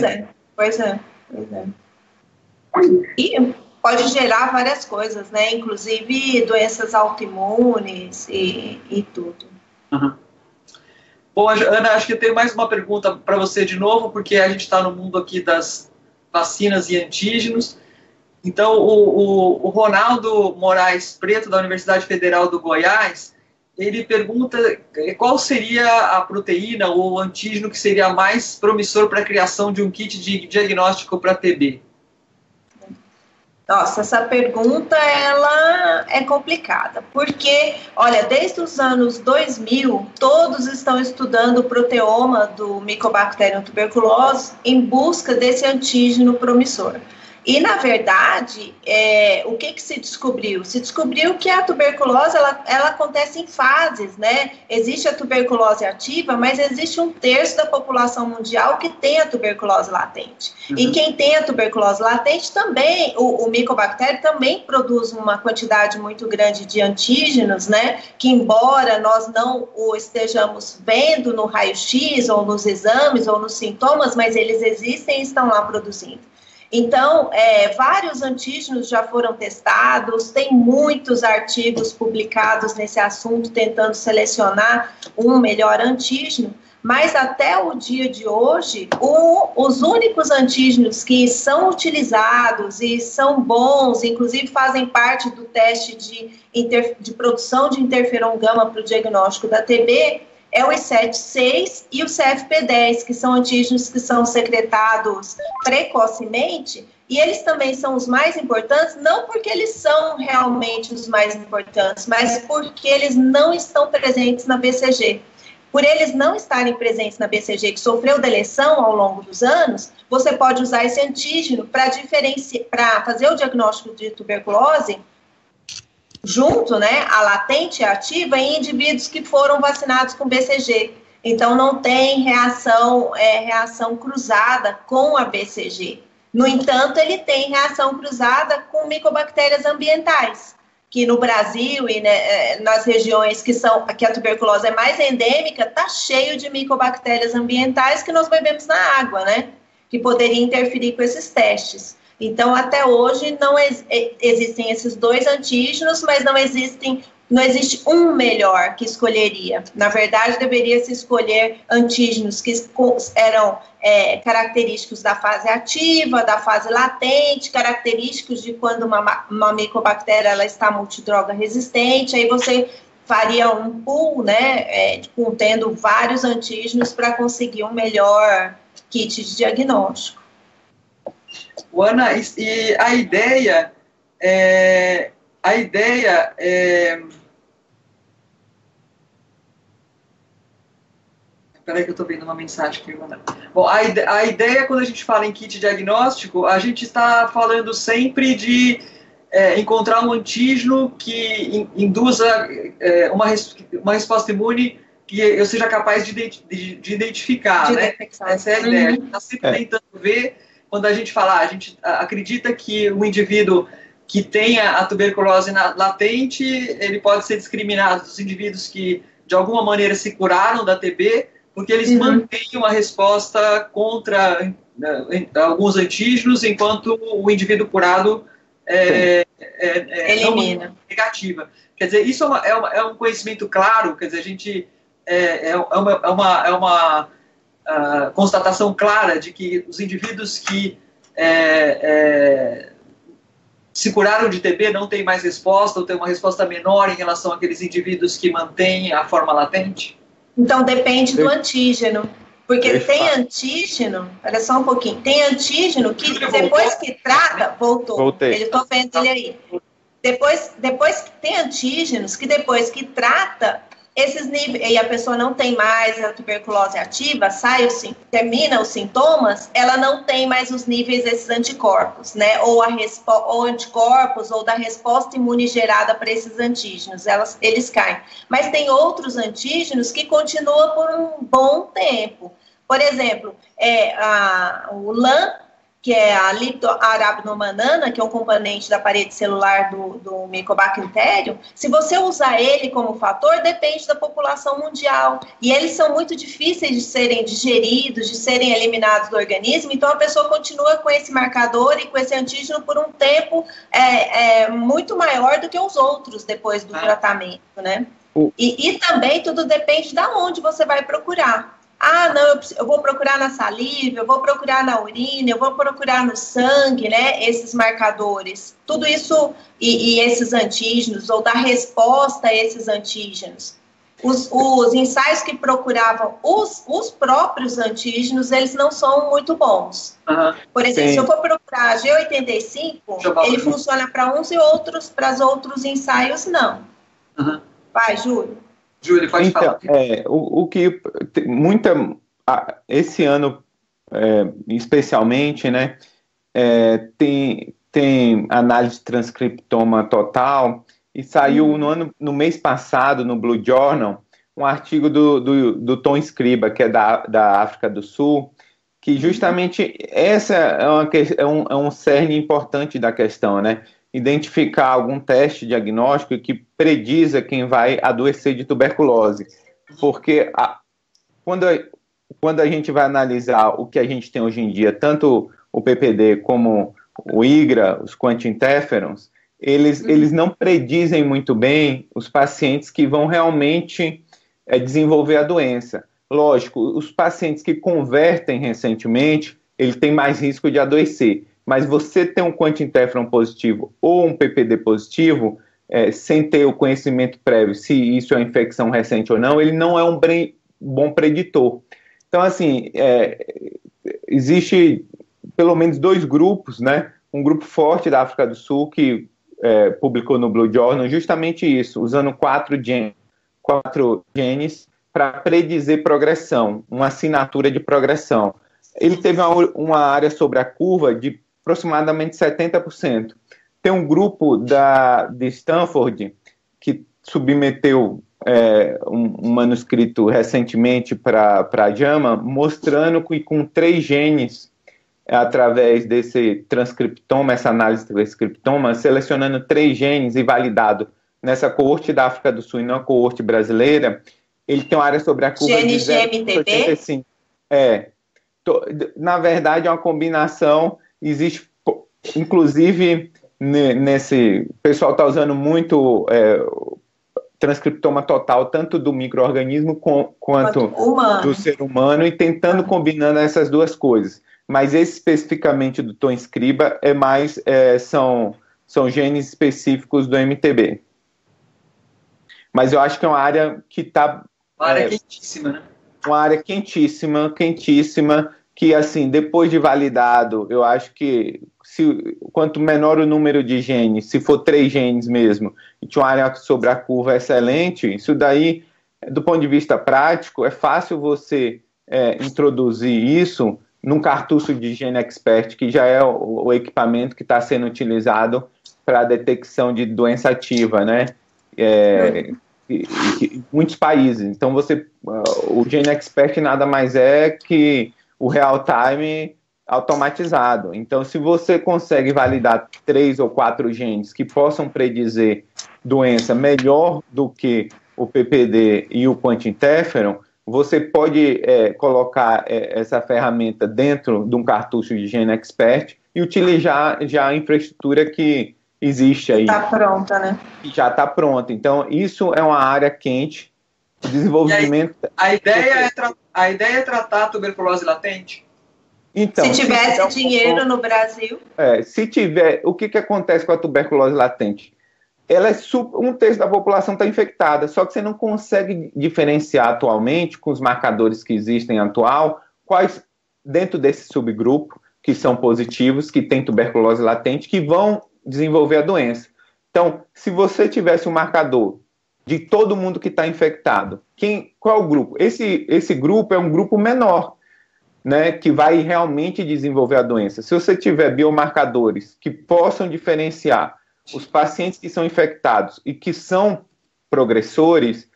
Pois é. E pode gerar várias coisas, né, inclusive doenças autoimunes e tudo. Uhum. Bom, Ana, acho que eu tenho mais uma pergunta para você de novo, porque a gente está no mundo aqui das vacinas e antígenos. Então, o Ronaldo Moraes Preto, da Universidade Federal do Goiás, ele pergunta qual seria a proteína ou o antígeno que seria mais promissor para a criação de um kit de diagnóstico para TB. Nossa, essa pergunta, ela é complicada, porque, olha, desde os anos 2000, todos estão estudando o proteoma do Mycobacterium tuberculose em busca desse antígeno promissor. E, na verdade, o que se descobriu? Se descobriu que a tuberculose, ela acontece em fases, né? Existe a tuberculose ativa, mas existe 1/3 da população mundial que tem a tuberculose latente. E quem tem a tuberculose latente também, o Mycobacterium também produz uma quantidade muito grande de antígenos, né? Que, embora nós não o estejamos vendo no raio-x, ou nos exames, ou nos sintomas, mas eles existem e estão lá produzindo. Então, vários antígenos já foram testados, tem muitos artigos publicados nesse assunto, tentando selecionar um melhor antígeno, mas até o dia de hoje, os únicos antígenos que são utilizados e são bons, inclusive fazem parte do teste de produção de interferon gama para o diagnóstico da TB, é o I7-6 e o CFP10, que são antígenos que são secretados precocemente, e eles também são os mais importantes, não porque eles são realmente os mais importantes, mas porque eles não estão presentes na BCG. Por eles não estarem presentes na BCG, que sofreu deleção ao longo dos anos, você pode usar esse antígeno para fazer o diagnóstico de tuberculose junto, né, a latente e a ativa em indivíduos que foram vacinados com BCG. Então, não tem reação cruzada com a BCG. No entanto, ele tem reação cruzada com micobactérias ambientais, que no Brasil e, né, nas regiões que a tuberculose é mais endêmica, está cheio de micobactérias ambientais que nós bebemos na água, né, que poderia interferir com esses testes. Então, até hoje, não existem esses dois antígenos, mas não existe um melhor que escolheria. Na verdade, deveria se escolher antígenos que eram característicos da fase ativa, da fase latente, característicos de quando uma micobactéria ela está multidroga resistente, aí você faria um pool, né, contendo vários antígenos para conseguir um melhor kit de diagnóstico. Ana, e a ideia Peraí que eu estou vendo uma mensagem que me mandaram. Bom, a ideia, quando a gente fala em kit diagnóstico, a gente está falando sempre de encontrar um antígeno que induza uma resposta imune que eu seja capaz de identificar, né? Essa é a ideia. A gente está sempre tentando ver, quando a gente fala, a gente acredita que o indivíduo que tenha a tuberculose latente, ele pode ser discriminado dos indivíduos que, de alguma maneira, se curaram da TB, porque eles mantêm uma resposta contra alguns antígenos, enquanto o indivíduo curado elimina. Negativa. Quer dizer, isso é um conhecimento claro, quer dizer, a gente é uma constatação clara de que os indivíduos que se curaram de TB não têm mais resposta, ou têm uma resposta menor em relação àqueles indivíduos que mantêm a forma latente? Então, depende do antígeno. Porque tem antígeno, olha só um pouquinho, tem antígeno que depois que trata, voltei. Eu estou vendo ele aí. Depois tem antígenos que depois que trata, esses níveis, e a pessoa não tem mais a tuberculose ativa, termina os sintomas, ela não tem mais os níveis desses anticorpos, né? Ou anticorpos, ou da resposta imune gerada para esses antígenos, eles caem. Mas tem outros antígenos que continuam por um bom tempo. Por exemplo, o LAN, que é a liptoarabinomanana, que é um componente da parede celular do micobactério, se você usar ele como fator, depende da população mundial. E eles são muito difíceis de serem digeridos, de serem eliminados do organismo, então a pessoa continua com esse marcador e com esse antígeno por um tempo muito maior do que os outros depois do tratamento, né? E também tudo depende de onde você vai procurar. Não, eu vou procurar na saliva, eu vou procurar na urina, eu vou procurar no sangue, né, esses marcadores. Tudo isso e esses antígenos, ou dar resposta a esses antígenos. Os ensaios que procuravam os próprios antígenos, eles não são muito bons. Por exemplo, se eu for procurar G85, ele funciona para uns e outros, para os outros ensaios, não. Vai, Júlio. Júlio, pode falar. O que esse ano, especialmente, né, tem análise de transcriptoma total, e saiu no mês passado, no Blue Journal, um artigo do Tom Scriba, que é da África do Sul, que justamente essa é um cerne importante da questão, né? Identificar algum teste diagnóstico que prediza quem vai adoecer de tuberculose. Porque quando a gente vai analisar o que a gente tem hoje em dia, tanto o PPD como o IGRA, os quanti-interferons, eles não predizem muito bem os pacientes que vão realmente desenvolver a doença. Lógico, os pacientes que convertem recentemente, ele tem mais risco de adoecer. Mas você ter um quanti-interferon positivo ou um PPD positivo, sem ter o conhecimento prévio se isso é uma infecção recente ou não, ele não é um bom preditor. Então, assim, existe pelo menos 2 grupos, né? Um grupo forte da África do Sul que publicou no Blue Journal justamente isso, usando 4 genes para predizer progressão, uma assinatura de progressão. Ele teve uma área sobre a curva de aproximadamente 70%. Tem um grupo de Stanford que submeteu um manuscrito recentemente para a JAMA, mostrando que com 3 genes, através desse transcriptoma, essa análise de transcriptoma, selecionando 3 genes e validado nessa coorte da África do Sul e na coorte brasileira, ele tem uma área sobre a curva de 0,85. Na verdade, é uma combinação. Existe, inclusive, o pessoal está usando muito transcriptoma total, tanto do micro-organismo quanto do ser humano, e tentando combinando essas 2 coisas. Mas esse especificamente do Tom Scriba são genes específicos do MTB. Mas eu acho que é uma área que está... Uma área quentíssima, né? Uma área quentíssima, que, assim, depois de validado, eu acho que quanto menor o número de genes, se for 3 genes mesmo, e tinha uma área sobre a curva excelente, isso daí do ponto de vista prático, é fácil você introduzir isso num cartucho de GeneXpert, que já é o equipamento que está sendo utilizado para a detecção de doença ativa, né? Em muitos países. Então, o GeneXpert nada mais é que o real-time automatizado. Então, se você consegue validar 3 ou 4 genes que possam predizer doença melhor do que o PPD e o quantiinterferon, você pode colocar essa ferramenta dentro de um cartucho de GeneXpert e utilizar já a infraestrutura que existe aí. Está pronta, né? Já está pronta. Então, isso é uma área quente de desenvolvimento. A ideia é tratar a tuberculose latente? Então, se tivesse dinheiro no Brasil. Se tiver, o que acontece com a tuberculose latente? Ela um terço da população está infectada, só que você não consegue diferenciar atualmente, com os marcadores que existem atual, quais, dentro desse subgrupo, que são positivos, que tem tuberculose latente, que vão desenvolver a doença. Então, se você tivesse um marcador de todo mundo que está infectado, qual é o grupo? Esse grupo é um grupo menor, né, que vai realmente desenvolver a doença. Se você tiver biomarcadores que possam diferenciar os pacientes que são infectados e que são progressores,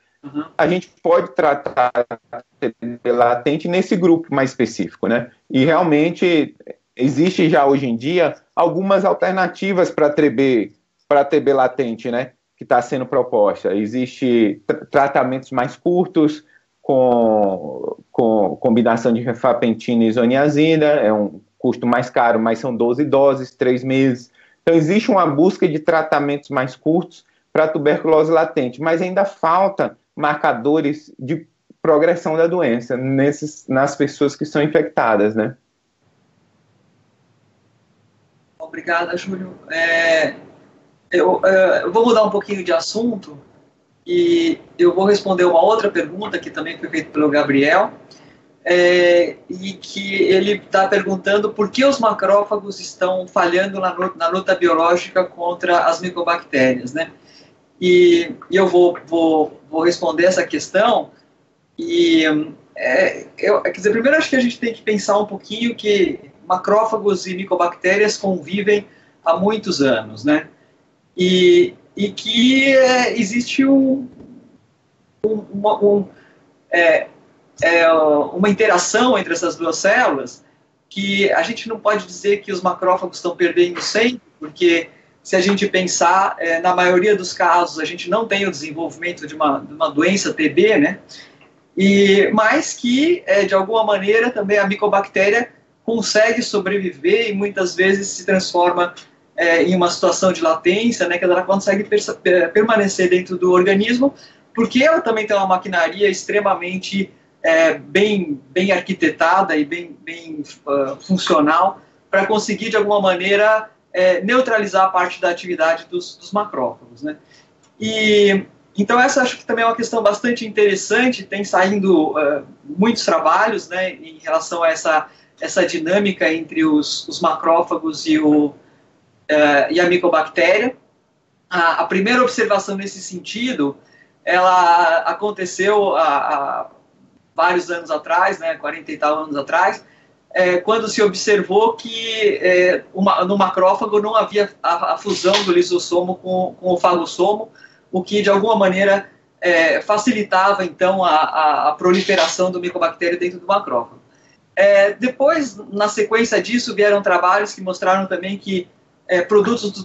a gente pode tratar latente nesse grupo mais específico, né? E realmente existe já hoje em dia algumas alternativas para TB latente, né? Que está sendo proposta. Existe tratamentos mais curtos com combinação de rifampicina e isoniazida, é um custo mais caro, mas são 12 doses, 3 meses. Então, existe uma busca de tratamentos mais curtos para tuberculose latente, mas ainda falta marcadores de progressão da doença nas pessoas que são infectadas, né? Obrigada, Júlio. Eu vou mudar um pouquinho de assunto e eu vou responder uma outra pergunta que também foi feita pelo Gabriel, e que ele está perguntando por que os macrófagos estão falhando na luta biológica contra as micobactérias, né? E eu vou responder essa questão. E quer dizer, primeiro acho que a gente tem que pensar um pouquinho que macrófagos e micobactérias convivem há muitos anos, né? E que existe uma interação entre essas duas células, que a gente não pode dizer que os macrófagos estão perdendo sempre, porque se a gente pensar, na maioria dos casos, a gente não tem o desenvolvimento de uma doença TB, né? Mas que, de alguma maneira, também a micobactéria consegue sobreviver e muitas vezes se transforma em uma situação de latência, né? Que ela consegue permanecer dentro do organismo, porque ela também tem uma maquinaria extremamente bem arquitetada e bem funcional para conseguir, de alguma maneira, neutralizar a parte da atividade dos macrófagos, né? Então essa acho que também é uma questão bastante interessante, tem saindo muitos trabalhos, né, em relação a essa dinâmica entre os macrófagos e a micobactéria. A primeira observação nesse sentido, ela aconteceu há vários anos atrás, né, 40 e tal anos atrás, quando se observou que no macrófago não havia a fusão do lisossomo com o fagossomo, o que de alguma maneira facilitava então a proliferação do micobactério dentro do macrófago. Depois, na sequência disso, vieram trabalhos que mostraram também que produtos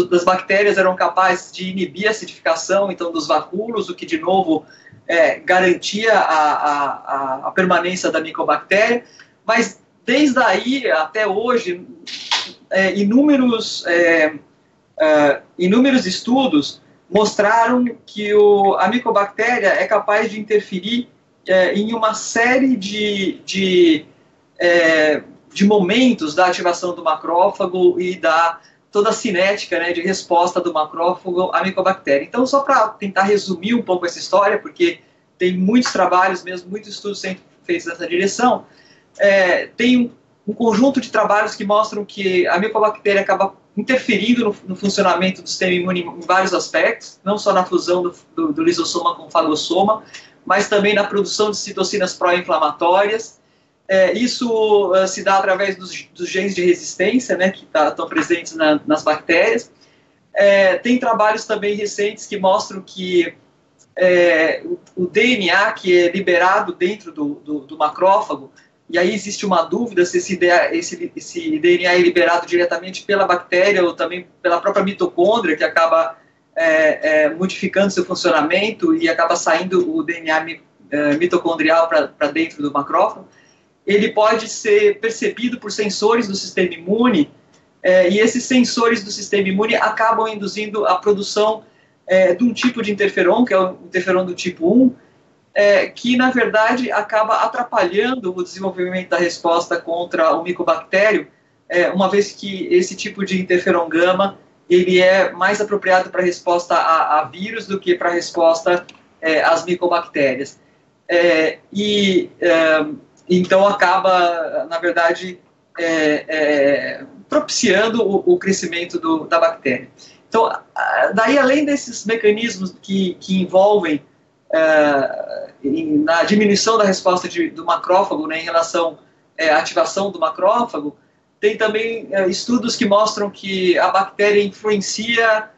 das bactérias eram capazes de inibir a acidificação então dos vacúolos, o que de novo garantia a permanência da micobactéria, mas desde aí até hoje inúmeros inúmeros estudos mostraram que a micobactéria é capaz de interferir em uma série de momentos da ativação do macrófago e da toda a cinética, né, de resposta do macrófago à micobactéria. Então, só para tentar resumir um pouco essa história, porque tem muitos trabalhos mesmo, muitos estudos sendo feitos nessa direção, tem um conjunto de trabalhos que mostram que a micobactéria acaba interferindo no funcionamento do sistema imune em vários aspectos, não só na fusão do lisossoma com o fagossoma, mas também na produção de citocinas pró-inflamatórias. Isso se dá através dos genes de resistência, né, que estão presentes nas bactérias. Tem trabalhos também recentes que mostram que o DNA que é liberado dentro do macrófago, e aí existe uma dúvida se esse DNA é liberado diretamente pela bactéria ou também pela própria mitocôndria, que acaba modificando seu funcionamento e acaba saindo o DNA mitocondrial para dentro do macrófago. Ele pode ser percebido por sensores do sistema imune, e esses sensores do sistema imune acabam induzindo a produção de um tipo de interferon, que é o interferon do tipo 1, que na verdade acaba atrapalhando o desenvolvimento da resposta contra o micobactério, uma vez que esse tipo de interferon gama ele é mais apropriado para resposta a vírus do que para resposta às micobactérias. Então acaba, na verdade, propiciando o crescimento da bactéria. Então, daí, além desses mecanismos que envolvem na diminuição da resposta do macrófago, né, em relação à ativação do macrófago, tem também estudos que mostram que a bactéria influencia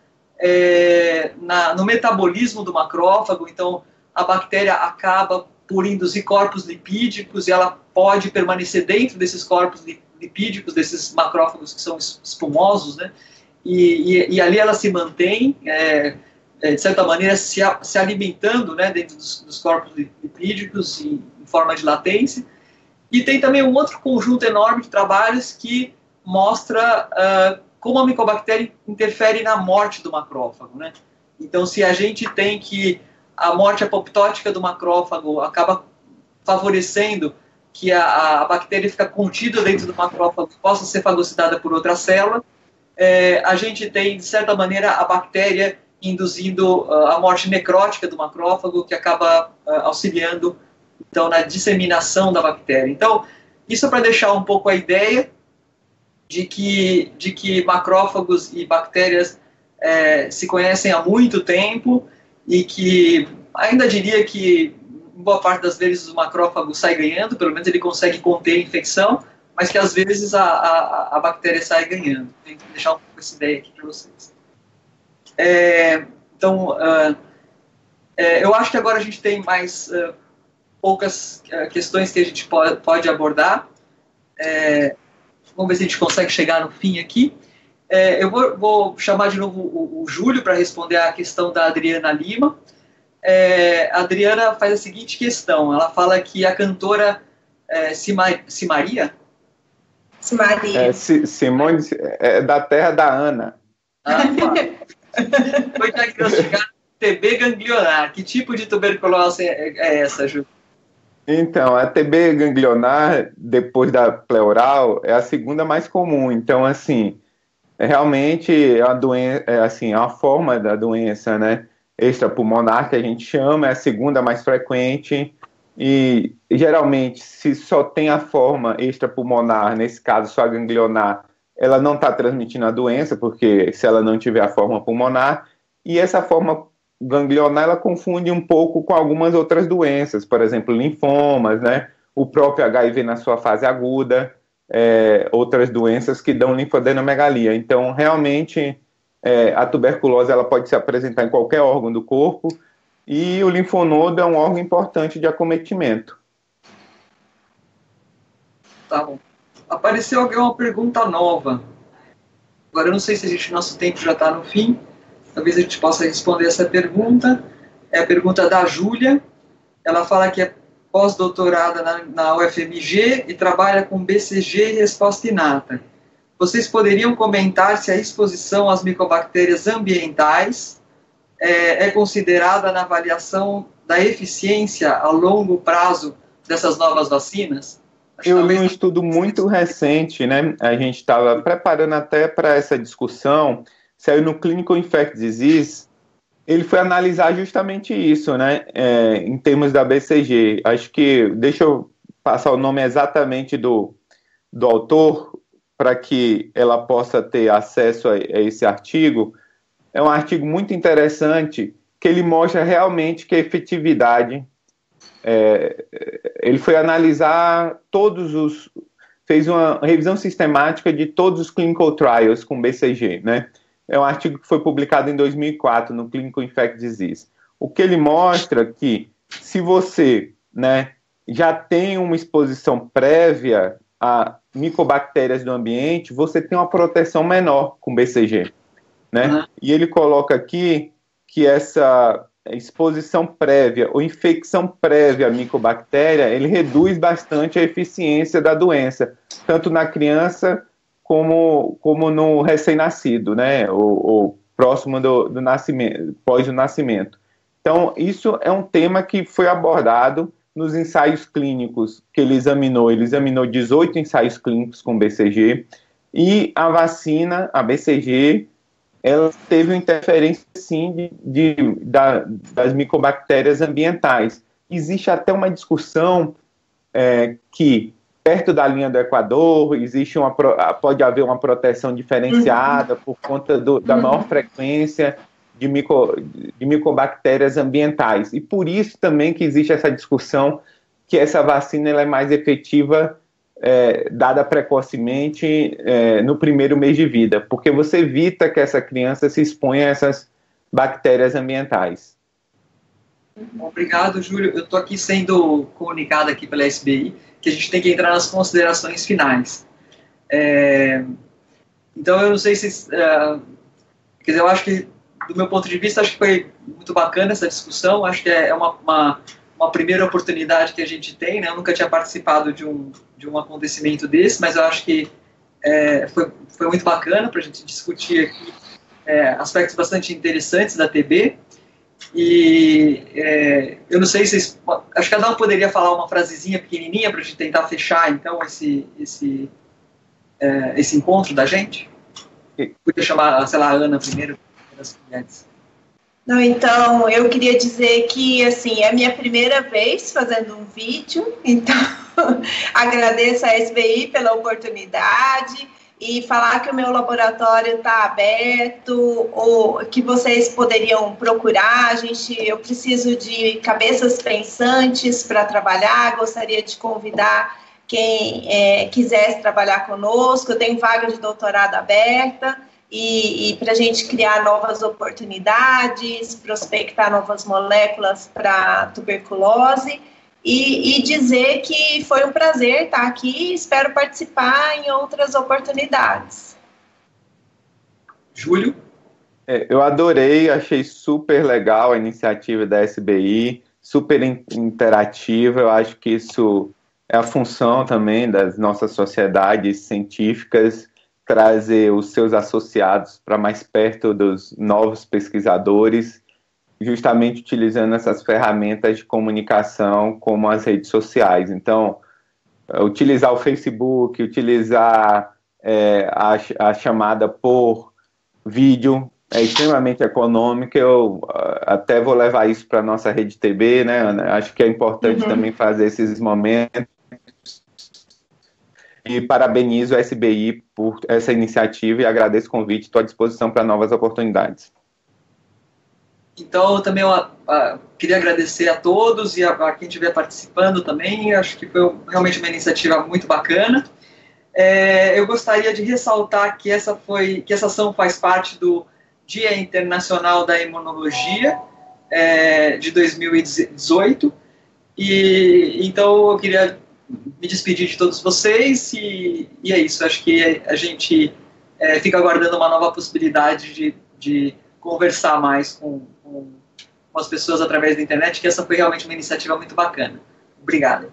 no metabolismo do macrófago. Então, a bactéria acaba por induzir corpos lipídicos e ela pode permanecer dentro desses corpos lipídicos, desses macrófagos que são espumosos, né? E ali ela se mantém, de certa maneira, se alimentando, né, dentro dos corpos lipídicos em forma de latência. E tem também um outro conjunto enorme de trabalhos que mostra como a micobactéria interfere na morte do macrófago, né? Então, se a gente tem que a morte apoptótica do macrófago acaba favorecendo que a bactéria fica contida dentro do macrófago, possa ser fagocitada por outra célula, a gente tem, de certa maneira, a bactéria induzindo a morte necrótica do macrófago, que acaba auxiliando, então, na disseminação da bactéria. Então, isso é para deixar um pouco a ideia de que macrófagos e bactérias se conhecem há muito tempo e que, ainda diria que, em boa parte das vezes, o macrófago sai ganhando, pelo menos ele consegue conter a infecção, mas que às vezes a bactéria sai ganhando. Tenho que deixar um pouco essa ideia aqui para vocês. Então, eu acho que agora a gente tem mais poucas questões que a gente pode abordar. Vamos ver se a gente consegue chegar no fim aqui. Eu vou chamar de novo o Júlio para responder a questão da Adriana Lima. A Adriana faz a seguinte questão. Ela fala que a cantora Simaria... Simaria. Simone é da terra da Ana. Foi diagnosticada TB ganglionar. Que tipo de tuberculose é essa, Júlio? Então, a TB ganglionar, depois da pleural, é a segunda mais comum. Então, assim, realmente é uma doença, é uma forma da doença, né, extrapulmonar, que a gente chama, é a segunda mais frequente. E geralmente, se só tem a forma extrapulmonar, nesse caso só a ganglionar, ela não está transmitindo a doença, porque se ela não tiver a forma pulmonar, e essa forma ganglionar, ela confunde um pouco com algumas outras doenças, por exemplo, linfomas, né, o próprio HIV na sua fase aguda, outras doenças que dão linfadenomegalia. Então, realmente, a tuberculose ela pode se apresentar em qualquer órgão do corpo, e o linfonodo é um órgão importante de acometimento. Tá bom. Apareceu alguma pergunta nova. Agora, eu não sei se nosso tempo já está no fim. Talvez a gente possa responder essa pergunta. É a pergunta da Júlia. Ela fala que é pós-doutorada na UFMG e trabalha com BCG e resposta inata. Vocês poderiam comentar se a exposição às micobactérias ambientais é considerada na avaliação da eficiência a longo prazo dessas novas vacinas? Eu li um estudo muito recente, né? A gente estava preparando até para essa discussão, saiu no Clinical Infectious Disease. Ele foi analisar justamente isso, né? Em termos da BCG. Acho que, deixa eu passar o nome exatamente do autor, para que ela possa ter acesso a esse artigo. É um artigo muito interessante, que ele mostra realmente que a efetividade ele foi analisar fez uma revisão sistemática de todos os clinical trials com BCG, né? É um artigo que foi publicado em 2004 no Clinical Infectious Disease. O que ele mostra que se você, né, já tem uma exposição prévia a micobactérias do ambiente, você tem uma proteção menor com BCG, né? Uhum. E ele coloca aqui que essa exposição prévia ou infecção prévia à micobactéria, ele reduz bastante a eficiência da doença, tanto na criança como no recém-nascido, né? Ou próximo do nascimento, pós o nascimento. Então, isso é um tema que foi abordado nos ensaios clínicos que ele examinou 18 ensaios clínicos com BCG, e a vacina, a BCG, ela teve uma interferência, sim, das micobactérias ambientais. Existe até uma discussão que, perto da linha do Equador, pode haver uma proteção diferenciada por conta da maior frequência de micobactérias ambientais. E por isso também que existe essa discussão que essa vacina ela é mais efetiva dada precocemente no primeiro mês de vida, porque você evita que essa criança se exponha a essas bactérias ambientais. Obrigado, Júlio. Eu estou aqui sendo comunicado aqui pela SBI que a gente tem que entrar nas considerações finais. Então, eu não sei se... quer dizer, eu acho que, do meu ponto de vista, acho que foi muito bacana essa discussão. Acho que é uma primeira oportunidade que a gente tem, né? Eu nunca tinha participado de um acontecimento desse, mas eu acho que foi muito bacana para a gente discutir aqui aspectos bastante interessantes da TB. E eu não sei se acho que cada um poderia falar uma frasezinha pequenininha para a gente tentar fechar, então, esse encontro da gente. Podia chamar, sei lá, a Ana primeiro das mulheres. Não, então, eu queria dizer que, assim, é a minha primeira vez fazendo um vídeo, então agradeço a SBI pela oportunidade e falar que o meu laboratório está aberto, ou que vocês poderiam procurar. Eu preciso de cabeças pensantes para trabalhar, gostaria de convidar quem quisesse trabalhar conosco. Eu tenho vaga de doutorado aberta, e para a gente criar novas oportunidades, prospectar novas moléculas para tuberculose, e dizer que foi um prazer estar aqui e espero participar em outras oportunidades. Júlio? Eu adorei, achei super legal a iniciativa da SBI, super interativa. Eu acho que isso é a função também das nossas sociedades científicas, trazer os seus associados para mais perto dos novos pesquisadores, justamente utilizando essas ferramentas de comunicação como as redes sociais. Então, utilizar o Facebook, utilizar a chamada por vídeo é extremamente econômica. Eu até vou levar isso para a nossa rede TB, né, Ana? Acho que é importante também fazer esses momentos. E parabenizo a SBI por essa iniciativa e agradeço o convite. Estou à disposição para novas oportunidades. Então, eu também queria agradecer a todos e a quem estiver participando também. Acho que foi realmente uma iniciativa muito bacana. Eu gostaria de ressaltar que essa ação faz parte do Dia Internacional da Imunologia de 2018. E então eu queria me despedir de todos vocês e é isso. Acho que a gente fica aguardando uma nova possibilidade de conversar mais com as pessoas através da internet, que essa foi realmente uma iniciativa muito bacana. Obrigado.